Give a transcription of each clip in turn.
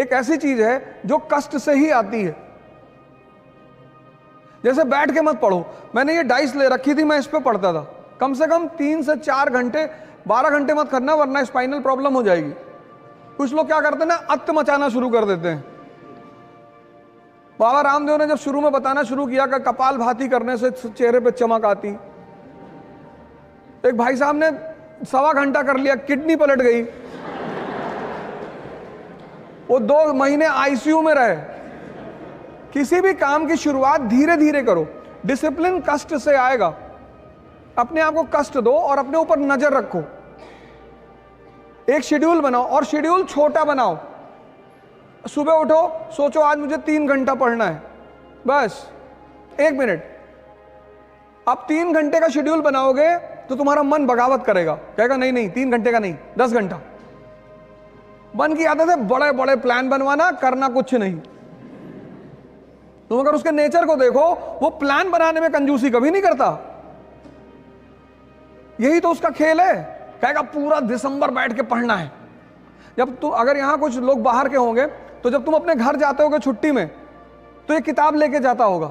एक ऐसी चीज है जो कष्ट से ही आती है। जैसे बैठ के मत पढ़ो, मैंने ये डाइस ले रखी थी, मैं इस पे पढ़ता था, कम से कम 3 से 4 घंटे, 12 घंटे मत करना वरना स्पाइनल प्रॉब्लम हो जाएगी। कुछ लोग क्या करते हैं ना, अत्त मचाना शुरू कर देते हैं। बाबा रामदेव ने जब शुरू में बताना शुरू किया कि कपाल भाती करने से चेहरे पे चमक आती, एक भाई साहब ने 1.25 घंटा कर लिया, किडनी पलट गई, वो 2 महीने आईसीयू में रहे। किसी भी काम की शुरुआत धीरे धीरे करो, डिसिप्लिन कष्ट से आएगा। अपने आप को कष्ट दो और अपने ऊपर नजर रखो। एक शेड्यूल बनाओ और शेड्यूल छोटा बनाओ। सुबह उठो, सोचो आज मुझे 3 घंटा पढ़ना है, बस 1 मिनट। अब 3 घंटे का शेड्यूल बनाओगे तो तुम्हारा मन बगावत करेगा, कहेगा नहीं नहीं 3 घंटे का नहीं, 10 घंटा। मन की आदत है बड़े बड़े प्लान बनवाना, करना कुछ नहीं। तुम अगर उसके नेचर को देखो, वो प्लान बनाने में कंजूसी कभी नहीं करता। यही तो उसका खेल है, कहेगा पूरा दिसंबर बैठ के पढ़ना है। जब तुम, अगर यहां कुछ लोग बाहर के होंगे तो जब तुम अपने घर जाते होगे छुट्टी में तो एक किताब लेके जाता होगा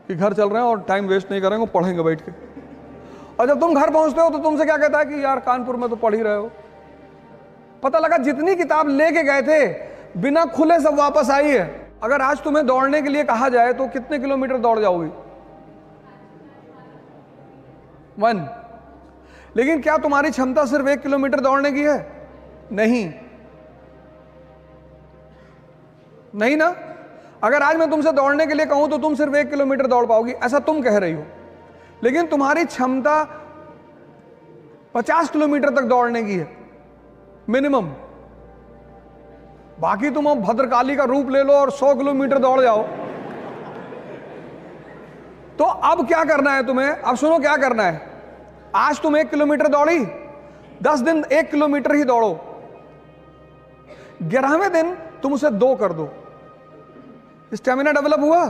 कि घर चल रहे हैं और टाइम वेस्ट नहीं करेंगे, पढ़ेंगे बैठ के। और जब तुम घर पहुंचते हो तो तुमसे क्या कहता है कि यार कानपुर में तो पढ़ ही रहे हो। पता लगा जितनी किताब लेके गए थे बिना खुले सब वापस आई है। अगर आज तुम्हें दौड़ने के लिए कहा जाए तो कितने किलोमीटर दौड़ जाओगी? 1। लेकिन क्या तुम्हारी क्षमता सिर्फ 1 किलोमीटर दौड़ने की है? नहीं, नहीं ना। अगर आज मैं तुमसे दौड़ने के लिए कहूं तो तुम सिर्फ 1 किलोमीटर दौड़ पाओगी, ऐसा तुम कह रही हो। लेकिन तुम्हारी क्षमता 50 किलोमीटर तक दौड़ने की है मिनिमम। बाकी तुम अब भद्रकाली का रूप ले लो और 100 किलोमीटर दौड़ जाओ। तो अब क्या करना है तुम्हें? अब सुनो क्या करना है। आज तुम 1 किलोमीटर दौड़ी, 10 दिन 1 किलोमीटर ही दौड़ो, 11वें दिन तुम उसे 2 कर दो। स्टेमिना डेवलप हुआ।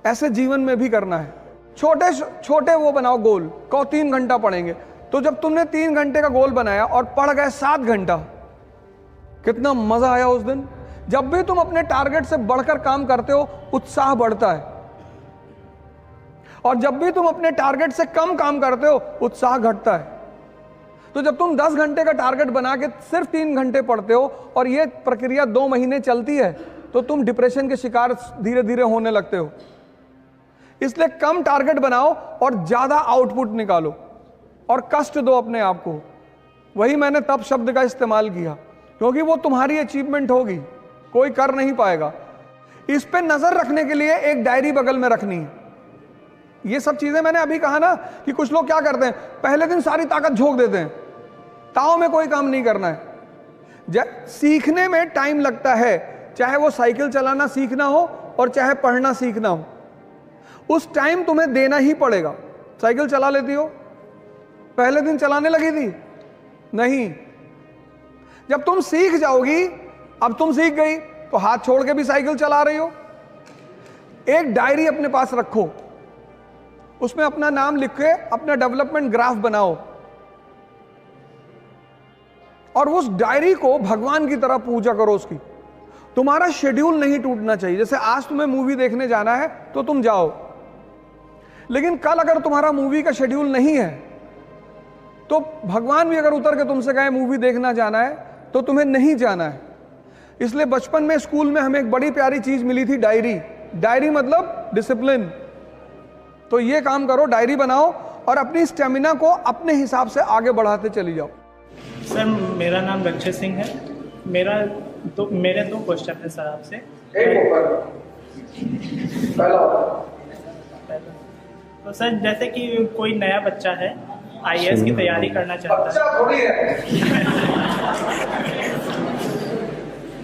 ऐसे जीवन में भी करना है। छोटे छोटे वो बनाओ गोल, कहो 3 घंटा पढ़ेंगे। तो जब तुमने 3 घंटे का गोल बनाया और पढ़ गए 7 घंटा, कितना मजा आया उस दिन। जब भी तुम अपने टारगेट से बढ़कर काम करते हो, उत्साह बढ़ता है। और जब भी तुम अपने टारगेट से कम काम करते हो, उत्साह घटता है। तो जब तुम 10 घंटे का टारगेट बना के सिर्फ 3 घंटे पढ़ते हो और ये प्रक्रिया 2 महीने चलती है, तो तुम डिप्रेशन के शिकार धीरे धीरे होने लगते हो। इसलिए कम टारगेट बनाओ और ज्यादा आउटपुट निकालो और कष्ट दो अपने आप को। वही मैंने तप शब्द का इस्तेमाल किया, क्योंकि वो तुम्हारी अचीवमेंट होगी, कोई कर नहीं पाएगा। इस पे नजर रखने के लिए एक डायरी बगल में रखनी है। ये सब चीजें मैंने अभी कहा ना कि कुछ लोग क्या करते हैं, पहले दिन सारी ताकत झोंक देते हैं, ताव में कोई काम नहीं करना है। सीखने में टाइम लगता है, चाहे वो साइकिल चलाना सीखना हो और चाहे पढ़ना सीखना हो। उस टाइम तुम्हें देना ही पड़ेगा। साइकिल चला लेती हो? पहले दिन चलाने लगी थी? नहीं। जब तुम सीख जाओगी, अब तुम सीख गई तो हाथ छोड़ के भी साइकिल चला रही हो। एक डायरी अपने पास रखो, उसमें अपना नाम लिख के अपना डेवलपमेंट ग्राफ बनाओ और उस डायरी को भगवान की तरह पूजा करो उसकी। तुम्हारा शेड्यूल नहीं टूटना चाहिए। जैसे आज तुम्हें मूवी देखने जाना है तो तुम जाओ, लेकिन कल अगर तुम्हारा मूवी का शेड्यूल नहीं है तो भगवान भी अगर उतर के तुमसे कहे मूवी देखना जाना है तो तुम्हें नहीं जाना है। इसलिए बचपन में स्कूल में हमें एक बड़ी प्यारी चीज मिली थी, डायरी। डायरी मतलब डिसिप्लिन। तो ये काम करो, डायरी बनाओ और अपनी स्टेमिना को अपने हिसाब से आगे बढ़ाते चली जाओ। सर, मेरा नाम रक्षित सिंह है। मेरे 2 क्वेश्चन है सर आपसे। तो सर, जैसे कि कोई नया बच्चा है, IAS की तैयारी करना चाहता है।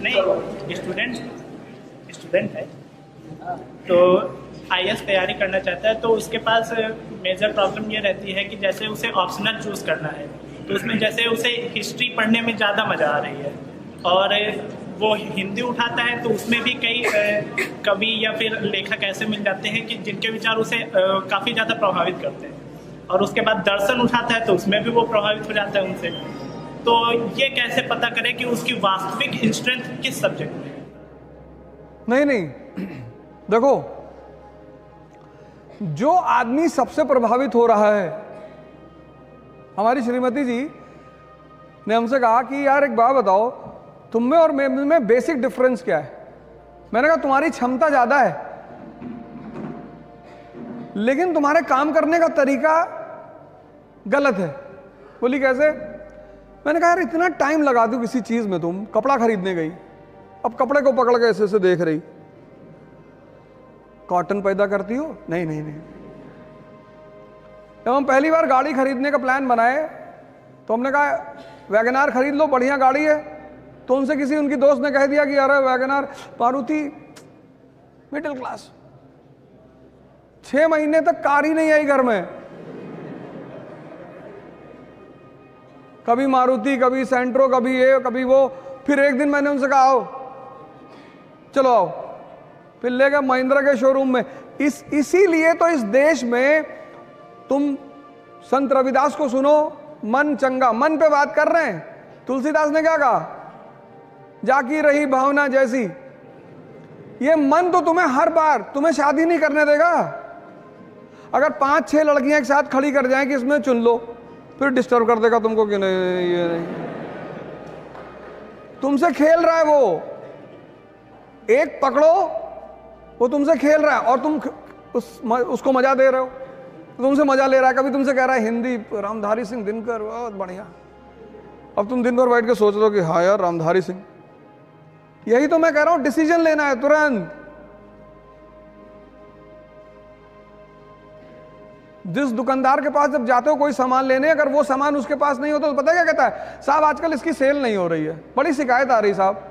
नहीं, स्टूडेंट है, तो IAS तैयारी करना चाहता है। तो उसके पास मेजर प्रॉब्लम ये रहती है कि जैसे उसे ऑप्शनल चूज करना है, तो उसमें जैसे उसे हिस्ट्री पढ़ने में ज़्यादा मज़ा आ रही है और वो हिंदी उठाता है तो उसमें भी कई कवि या फिर लेखक ऐसे मिल जाते हैं कि जिनके विचार उसे काफ़ी ज़्यादा प्रभावित करते हैं। और उसके बाद दर्शन उठाता है तो उसमें भी वो प्रभावित हो जाता है उनसे। तो ये कैसे पता करें कि उसकी वास्तविक स्ट्रेंथ किस सब्जेक्ट में है? नहीं, देखो, जो आदमी सबसे प्रभावित हो रहा है, हमारी श्रीमती जी ने हमसे कहा कि यार एक बात बताओ, तुम में और में बेसिक डिफरेंस क्या है? मैंने कहा तुम्हारी क्षमता ज्यादा है, लेकिन तुम्हारे काम करने का तरीका गलत है। बोली कैसे? मैंने कहा यार इतना टाइम लगा दो किसी चीज में, तुम कपड़ा खरीदने गई, अब कपड़े को पकड़ के ऐसे देख रही, कॉटन पैदा करती हो? नहीं। जब हम पहली बार गाड़ी खरीदने का प्लान बनाए तो हमने कहा वैगनार खरीद लो, बढ़िया गाड़ी है। तो उनसे किसी उनकी दोस्त ने कह दिया कि यार वैगनार, मारुति मिडिल क्लास। 6 महीने तक कार ही नहीं आई घर में, कभी मारुति, कभी सेंट्रो, कभी ये, कभी वो। फिर एक दिन मैंने उनसे कहा आओ, चलो आओ, फिर ले गए महिंद्रा के शोरूम में। इसीलिए तो इस देश में तुम संत रविदास को सुनो, मन चंगा, मन पे बात कर रहे हैं। तुलसीदास ने क्या कहा? जाकी रही भावना जैसी। ये मन तो तुम्हें हर बार तुम्हें शादी नहीं करने देगा। अगर 5-6 लड़कियां एक साथ खड़ी कर जाएं कि इसमें चुन लो, फिर डिस्टर्ब कर देगा तुमको कि नहीं ये नहीं। तुमसे खेल रहा है वो, एक पकड़ो, वो तुमसे खेल रहा है और तुम उसको मजा दे रहे हो, तुमसे मजा ले रहा है। कभी तुमसे कह रहा है हिंदी, रामधारी सिंह दिनकर, बहुत बढ़िया। अब तुम दिन भर बैठ के सोच रहे हो कि हाँ यार रामधारी सिंह। यही तो मैं कह रहा हूं, डिसीजन लेना है तुरंत। जिस दुकानदार के पास जब जाते हो कोई सामान लेने, अगर वो सामान उसके पास नहीं होता तो पता क्या कहता है? साहब आजकल इसकी सेल नहीं हो रही है, बड़ी शिकायत आ रही साहब।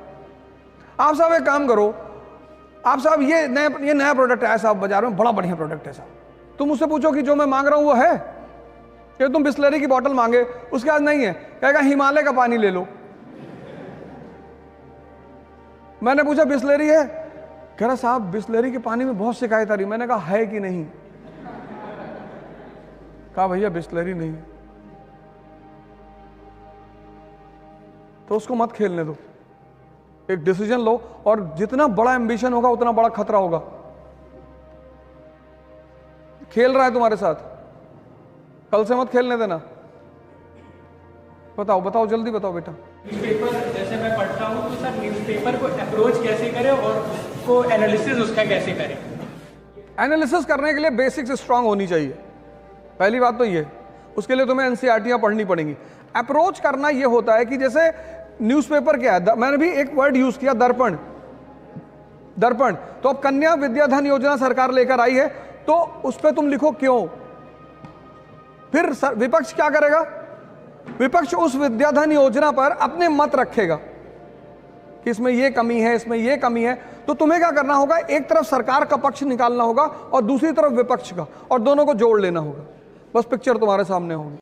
आप साहब एक काम करो, आप साहब ये नया प्रोडक्ट है साहब बाजार में, बड़ा बढ़िया प्रोडक्ट है साहब। तुम उससे पूछो कि जो मैं मांग रहा हूं वो है? कि तुम बिस्लरी की बोतल मांगे, उसके पास नहीं है, कहेगा हिमालय का पानी ले लो। मैंने पूछा बिस्लरी है? कह रहा साहब बिस्लरी के पानी में बहुत शिकायत आ रही। मैंने कहा है कि नहीं? कहा भैया बिस्लरी नहीं। तो उसको मत खेलने दो, एक डिसीजन लो। और जितना बड़ा एम्बिशन होगा उतना बड़ा खतरा होगा। खेल रहा है तुम्हारे साथ, कल से मत खेलने देना। बताओ जल्दी बताओ बेटा। न्यूज़पेपर जैसे मैं पढ़ता हूँ तो सर न्यूज़पेपर को अप्रोच कैसे करें और उसको एनालिसिस उसका कैसे करें? एनालिसिस करने के लिए बेसिक्स स्ट्रांग होनी चाहिए, पहली बात तो ये। उसके लिए तुम्हें एनसीईआरटीयां पढ़नी पड़ेंगी। अप्रोच करना ये होता है कि जैसे न्यूज़पेपर क्या है, मैंने भी एक वर्ड यूज किया, दर्पण। तो अब कन्या विद्याधन योजना सरकार लेकर आई है, तो उस पर तुम लिखो क्यों। फिर विपक्ष क्या करेगा? विपक्ष उस विद्याधन योजना पर अपने मत रखेगा कि इसमें ये कमी है, इसमें ये कमी है। तो तुम्हें क्या करना होगा? एक तरफ सरकार का पक्ष निकालना होगा और दूसरी तरफ विपक्ष का, और दोनों को जोड़ लेना होगा। बस पिक्चर तुम्हारे सामने होगी।